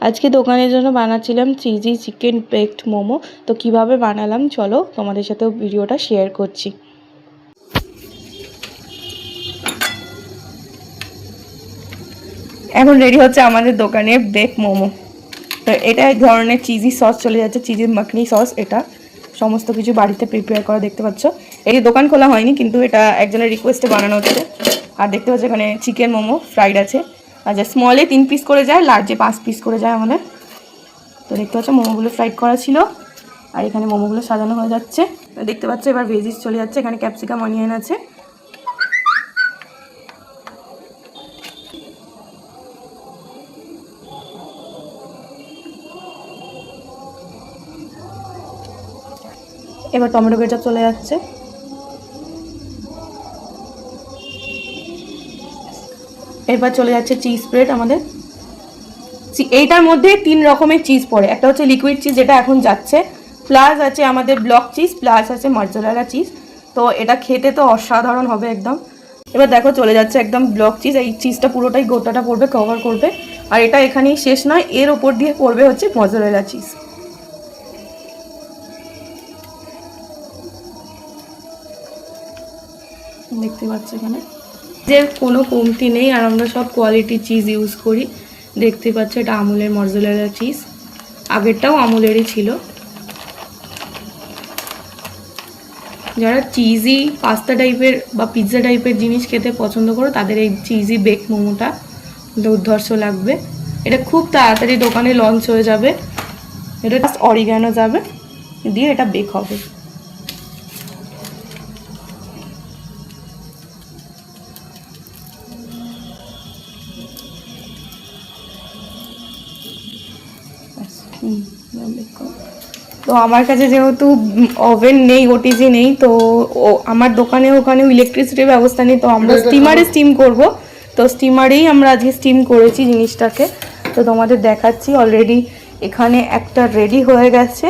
আজকে দোকানের জন্য বানাচ্ছিলাম চিজি চিকেন বেকড মোমো। তো কিভাবে বানালাম চলো তোমাদের সাথে ভিডিওটা শেয়ার করছি। এখন রেডি হচ্ছে আমাদের দোকানে বেক মোমো। তো এটা এক ধরনের চিজি সস চলে যাচ্ছে, চিজি মাখনি সস। এটা সমস্ত কিছু বাড়িতে প্রিপেয়ার করা, দেখতে পাচ্ছ। এই দোকান খোলা হয়নি, কিন্তু এটা একজনের রিকোয়েস্টে বানানো হচ্ছে। আর দেখতে পাচ্ছ এখানে চিকেন মোমো ফ্রাইড আছে। আর যে স্মলে 3 পিস করে যায়, লার্জে 5 পিস করে যায় আমাদের। তো দেখতে পাচ্ছ মোমোগুলো ফ্রাইড করা ছিল, আর এখানে মোমোগুলো সাজানো হয়ে যাচ্ছে। দেখতে পাচ্ছ এবার ভেজিস চলে যাচ্ছে। এখানে ক্যাপসিকাম, অনিয়ন আছে। এবার টমেটো কেচাপ চলে যাচ্ছে। এবার চলে যাচ্ছে চিজ স্প্রেড আমাদের। এইটার মধ্যে 3 রকমের চিজ পড়ে। একটা হচ্ছে লিকুইড চিজ, যেটা এখন যাচ্ছে, প্লাস আছে আমাদের ব্লক চিজ, প্লাস আছে মজ্জারেলা চিজ। তো এটা খেতে তো অসাধারণ হবে একদম। এবার দেখো চলে যাচ্ছে একদম ব্লক চিজ। এই চিজটা পুরোটাই গোটাটা পড়বে, কভার করবে। আর এটা এখানেই শেষ নয়, এর ওপর দিয়ে পড়বে হচ্ছে মজ্জারেলা চিজ। দেখতে পাচ্ছ এখানে যে কোনো কমতি নেই, আর আমরা সব কোয়ালিটি চিজ ইউজ করি। দেখতে পাচ্ছ এটা আমুলের মজ্জারেলা চিজ, আগেরটাও আমুলেরই ছিল। যারা চিজি পাস্তা টাইপের বা পিৎজা টাইপের জিনিস খেতে পছন্দ করো, তাদের এই চিজি বেক মোমোটা দুর্ধর্ষ লাগবে। এটা খুব তাড়াতাড়ি দোকানে লঞ্চ হয়ে যাবে। এটা জাস্ট অরিগ্যানো যাবে, দিয়ে এটা বেক হবে। তো আমার কাছে যেহেতু ওভেন নেই, ওটিজি নেই, তো আমার দোকানে ওখানেও ইলেকট্রিসিটির ব্যবস্থা নেই। তো আমরা স্টিমারে স্টিম করব। তো স্টিমারেই আমরা আজকে স্টিম করেছি জিনিসটাকে। তো তোমাদের দেখাচ্ছি। অলরেডি এখানে একটা রেডি হয়ে গেছে,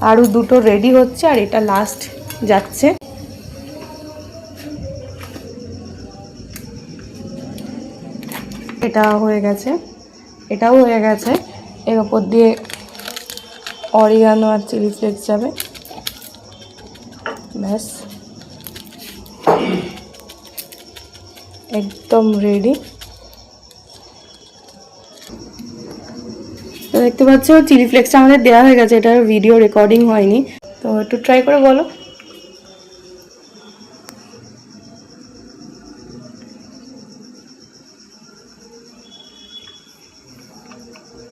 আরও 2টো রেডি হচ্ছে, আর এটা লাস্ট যাচ্ছে। এটা হয়ে গেছে, এটাও হয়ে গেছে। এর ওপর দিয়ে অরিগানো আর চিলি ফ্লেক্স যাবে, ব্যাস একদম রেডি। তো দেখতে পাচ্ছ চিলি ফ্লেক্সটা আমাদের দেওয়া হয়ে গেছে। এটার ভিডিও রেকর্ডিং হয়নি, তো একটু ট্রাই করে বলো।